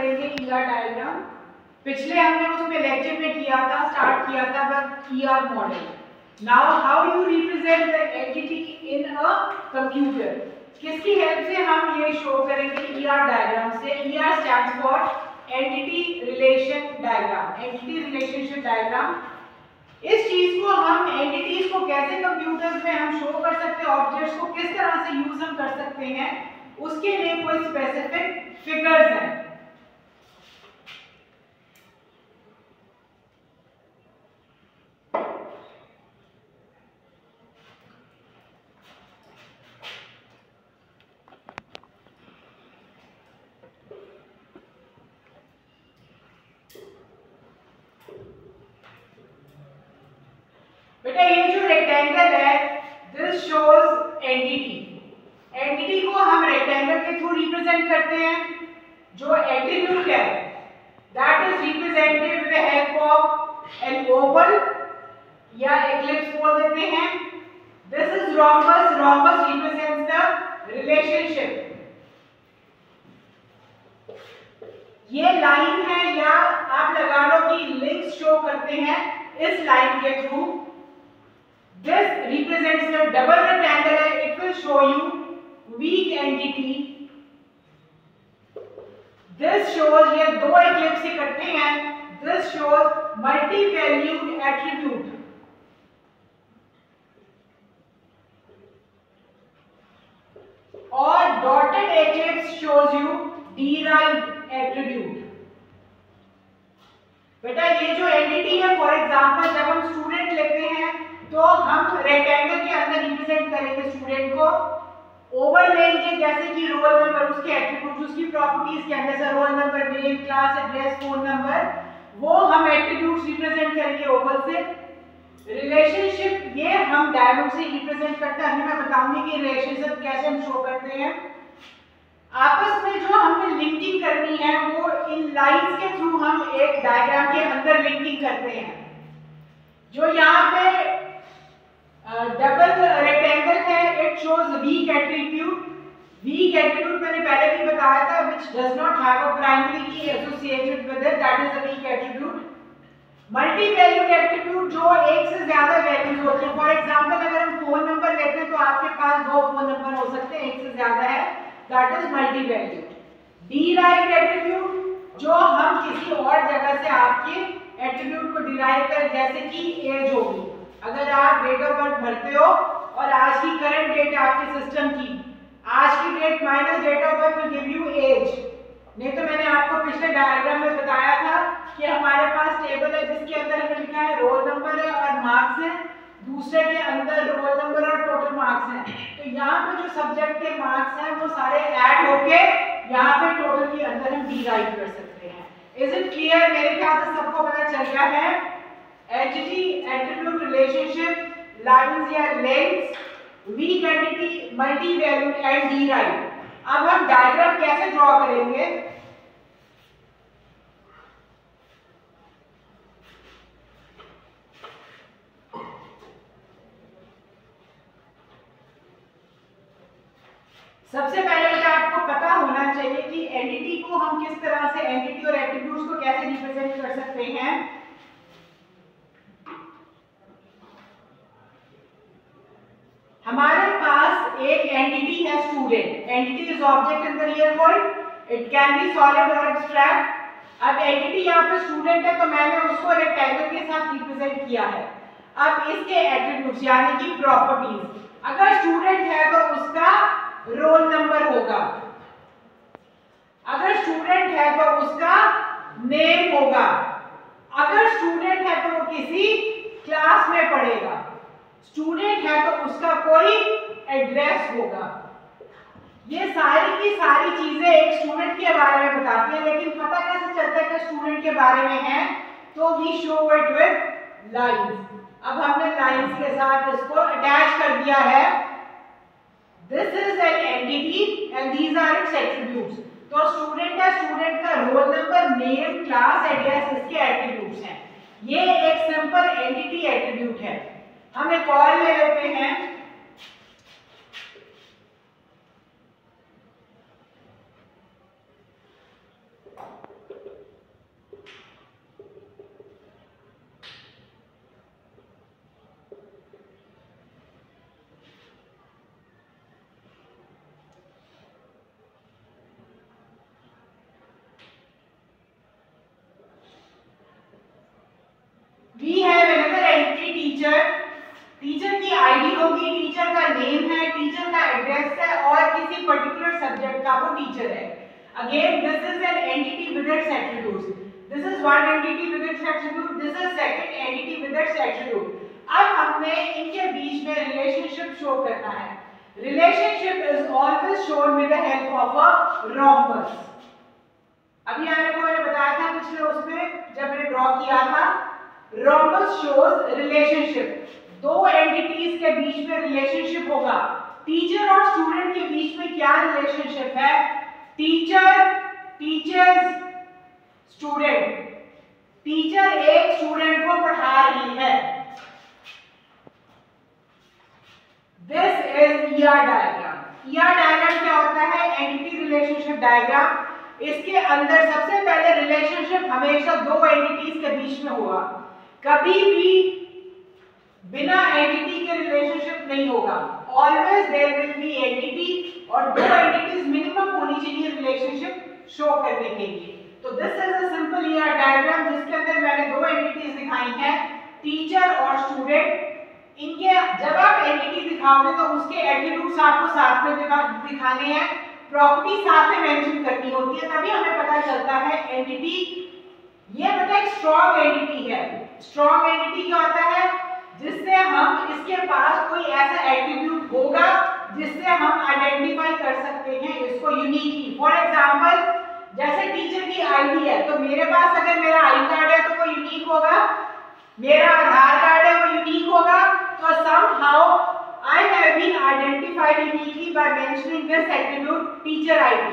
करेंगे ER diagram. पिछले हमने उसमें लेक्चर में स्टार्ट किया था ER model. Now how you represent the entity in a computer, किसकी हेल्प से हम ये शो करेंगे ईआर डायग्राम से। ER stands for entity relation diagram, entity relationship diagram. इस चीज को हम एंटिटीज को कैसे कंप्यूटर्स में हम शो कर सकते हैं, ऑब्जेक्ट्स को किस तरह से यूज हम कर सकते हैं, उसके लिए कोई स्पेसिफिक फिगर्स हैं। बेटा ये जो रेक्टेंगल है दिस शोज एंटिटी। एंटिटी को हम रेक्टेंगल के थ्रू रिप्रेजेंट करते हैं। जो एट्रीब्यूट है that is represented with the help of an oval या एक्लिप्स बोल देते हैं। This is rhombus, rhombus represents the relationship. ये लाइन है या आप लगा लो कि लिंक्स शो करते हैं इस लाइन के through. This represents the double rectangle. It will show you weak entity. This shows ये दो eclipse इकट्ठे हैं। This shows multi-valued attribute. और dotted eclipse shows you derived attribute. बेटा ये जो एंटिटी है, फॉर एग्जांपल जब हम स्टूडेंट लेते हैं तो हम रेक्टेंगल के अंदर रिप्रेजेंट करेंगे स्टूडेंट को। ओवर लेंगे जैसे कि रोल नंबर, उसके एट्रीब्यूट्स, उसकी प्रॉपर्टीज के अंदर से role number, name, class, address, phone number, वो हम एट्रीब्यूट्स रिप्रेजेंट करेंगे ओवल से। रिलेशनशिप ये हम डायमंड से रिप्रेजेंट करते हैं। अभी मैं बताऊंगी कि रिलेशनशिप कैसे हम शो करते हैं। आपस में जो हमें लिंकिंग करनी है वो इन लाइंस के थ्रू हम एक डायग्राम के अंदर लिंकिंग करते हैं। जो यहाँ पे डबल रेक्टेंगल है, it shows weak attribute. Weak attribute मैंने पहले भी बताया था, which does not have a primary key associated with it, that is a weak attribute. Multi valued attribute जो एक से ज्यादा वैल्यूज होती है। फॉर एग्जांपल अगर हम फोन नंबर लेते हैं तो आपके पास दो फोन नंबर हो सकते हैं, एक से ज्यादा है, that is multi valued. Derived attribute जो हम किसी और जगह से आपके एट्रीब्यूट को डिराइव करें, जैसे कि एज होगी। अगर आप डेट ऑफ बर्थ भरते हो और आज की करंट डेट आपके सिस्टम की, आज की date minus date of birth will give you age. नहीं तो मैंने आपको पिछले डायग्राम में बताया था कि हमारे पास टेबल है जिसके अंदर हमें लिखा है रोल नंबर है और मार्क्स है, दूसरे के अंदर रोल नंबर और टोटल मार्क्स हैं। तो यहाँ पे जो सब्जेक्ट के मार्क्स हैं वो सारे ऐड होके यहाँ पे टोटल के अंदर हम डिराइव कर सकते हैं। Is it clear? मेरे ख्याल से सबको पता चल गया है। एंटिटी एट्रीब्यूट रिलेशनशिप, लाइंस या lengths, weak entity, multi valued and derived. अब हम डायग्राम कैसे ड्रॉ करेंगे? सबसे पहले बेटा आपको पता होना चाहिए कि एंटिटी को हम किस तरह से, एंटिटी और एट्रीब्यूट्स को कैसे रिप्रेजेंट कर सकते हैं। हमारे पास एक एंटिटी है student. Entity is object in the real world, it can be solid और एब्स्ट्रैक्ट। अब एंटिटी यहाँ पे स्टूडेंट है तो मैंने उसको रेक्टेंगल के साथ रिप्रेजेंट किया है। अब इसके एट्रीब्यूट्स यानी कि प्रॉपर्टीज, अगर स्टूडेंट है तो उसका रोल नंबर होगा, अगर स्टूडेंट है तो उसका नेम होगा, अगर स्टूडेंट है तो वो किसी क्लास में पढ़ेगा, स्टूडेंट है तो उसका कोई एड्रेस होगा। ये सारी की सारी चीजें एक स्टूडेंट के बारे में बताती हैं, लेकिन पता कैसे चलता है कि स्टूडेंट के बारे में है? तो we show it with lines. अब हमने लाइंस के साथ इसको अटैच कर दिया है। This is an entity and these are its attributes. तो स्टूडेंट है, स्टूडेंट का roll number, name, class, address इसके एट्रीब्यूट्स हैं। ये एक सिंपल एंटिटी एट्रीब्यूट है। हम एक और ले लेते हैं, टीचर है। Again this is an entity with its attributes, this is one entity with its attribute, this is second entity with its attribute. अब हमने इनके बीच में रिलेशनशिप शो करना है। Relationship is always shown with the help of a rhombus. अभी मैंने बताया था पिछले उसमें जब मैंने ड्रॉ किया था, रोम्बस शोज रिलेशनशिप, दो एंटिटीज के बीच में रिलेशनशिप होगा। टीचर और स्टूडेंट के बीच में क्या रिलेशनशिप है? टीचर टीचर्स स्टूडेंट, टीचर एक स्टूडेंट को पढ़ा रही है। This is ER diagram. ER diagram क्या होता है? Entity relationship diagram. इसके अंदर सबसे पहले रिलेशनशिप हमेशा दो एंटिटीज के बीच में होगा, कभी भी बिना एंटिटी के रिलेशनशिप नहीं होगा। Always there will be entity और दो एंटिटीज मिनिमम होनी चाहिए रिलेशनशिप शो करने के लिए। तो this is a simple ER diagram जिसके अंदर मैंने दो एंटिटीज दिखाई हैं, टीचर और स्टूडेंट। इनके जब आप एंटिटी दिखाओगे तो उसके एट्रीब्यूट्स आपको साथ में दिखाने हैं, प्रॉपर्टी साथ में मेंशन करनी होती है, तभी हमें पता चलता है एंटिटी। ये मतलब एक स्ट्रॉन्ग एंटिटी है। स्ट्रॉन्ग एंटिटी क्या होता है? जिससे हम इसके पास कोई ऐसा एट्रीब्यूट होगा जिससे हम आइडेंटिफाई कर सकते हैं इसको यूनिकली। फॉर एग्जांपल जैसे टीचर की आईडी है, तो मेरे पास अगर मेरा आई कार्ड है तो वो यूनिक होगा, मेरा आधार कार्ड है वो यूनिक होगा। तो somehow I have been identified uniquely by mentioning this attribute teacher ID।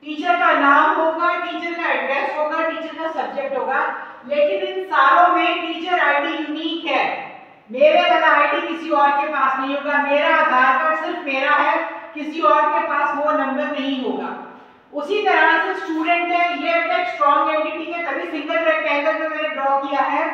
Teacher का नाम होगा, टीचर का एड्रेस होगा, टीचर का सब्जेक्ट होगा, लेकिन इन सारों में टीचर आईडी यूनिक है। मेरे वाला आईडी किसी और के पास नहीं होगा, मेरा आधार कार्ड सिर्फ मेरा है, किसी और के पास वो नंबर नहीं होगा। उसी तरह से स्टूडेंट है, ये एक स्ट्रॉन्ग एंटिटी है, तभी सिंगल रेक्टेंगल में मैंने ड्रॉ किया है।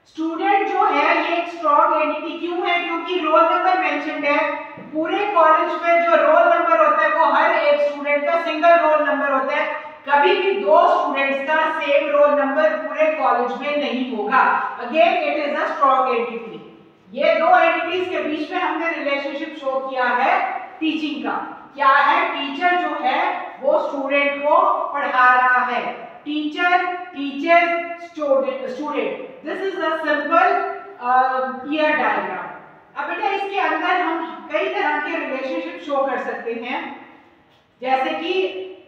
स्टूडेंट जो है ये एक स्ट्रॉन्ग एंटिटी क्यों है? क्योंकि रोल नंबर मेंशन्ड है। पूरे कॉलेज में जो रोल नंबर होता है वो हर एक स्टूडेंट का सिंगल रोल नंबर होता है, कभी भी दो स्टूडेंट्स का सेम रोल नंबर पूरे कॉलेज में नहीं होगा। Again it is a strong entity. ये दो एंटिटीज के बीच में हमने रिलेशनशिप शो किया है टीचिंग का। क्या है? टीचर जो है वो स्टूडेंट को पढ़ा रहा है। Teacher teachers student. This is a simple ER diagram. अब बेटा इसके अंदर हम कई तरह के रिलेशनशिप शो कर सकते हैं, जैसे कि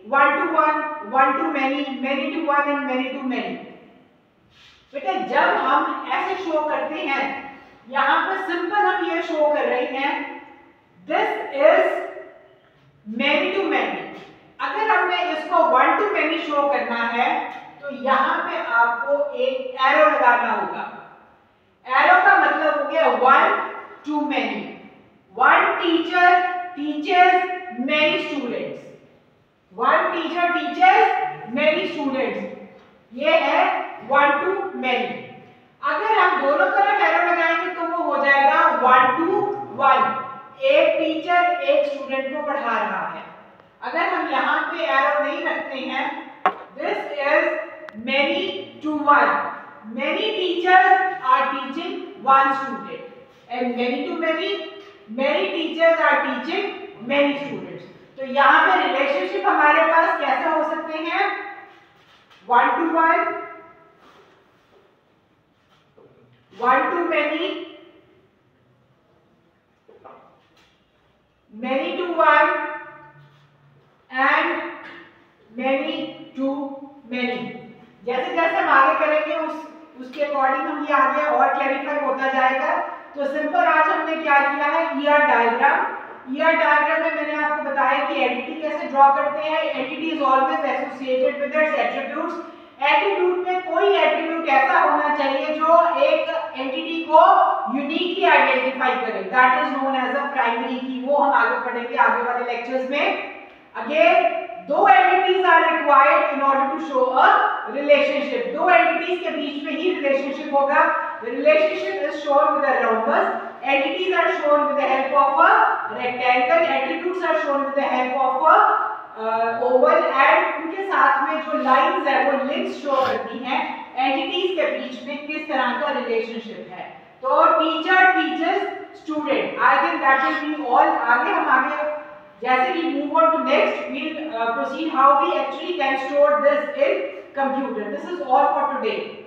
one to one, one to many, many to one and many to many. बेटा जब हम ऐसे शो करते हैं, यहाँ पर सिंपल हम ये शो कर रहे हैं this is many to many. अगर हमने इसको वन टू मैनी शो करना है तो यहाँ पे आपको एक एरो लगाना होगा। एरो का मतलब हो गया one to many. One teacher teachers many students, one teacher teachers many students, ये है वन टू मैनी। अगर हम दोनों तरफ एरो लगाएंगे तो वो हो जाएगा वन टू वन, एक टीचर एक स्टूडेंट को पढ़ा रहा है। अगर हम यहाँ पे एरो नहीं रखते हैं, this is many to one, many teachers are teaching one student and many to many, many teachers are teaching many students. तो यहाँ पे रिलेशनशिप हमारे पास कैसे हो सकते हैं? One to one, one to many, many to one and many to many. जैसे जैसे हम आगे करेंगे उसके अकॉर्डिंग हम ये आगे और क्लैरिफाई होता जाएगा। तो सिंपल आज हमने क्या किया है? ER diagram. ईआर डायग्राम में मैंने आपको बताया कि एंटिटी कैसे ड्रॉ करते हैं। Entity is always associated with its attributes. Attribute में कोई एट्रीब्यूट ऐसा होना चाहिए जो एक एंटिटी को यूनिकली आइडेंटिफाई करे, that is known as a primary key. वो हम आगे पढ़ेंगे आगे वाले लेक्चर्स में। अगेन दो entities are required in order to show a relationship. दो एंटिटीज के बीच में ही रिलेशनशिप होगा। The relationship is shown with a rhombus. Entities are shown with the help of a rectangle. Attributes are shown with the help of a oval. And उनके साथ में जो lines है वो links show करती हैं entities के बीच में किस तरह का relationship है। तो teacher teaches student. I think that will be all. आगे हम जैसे we move on to next, we'll proceed how we actually can store this in computer. This is all for today.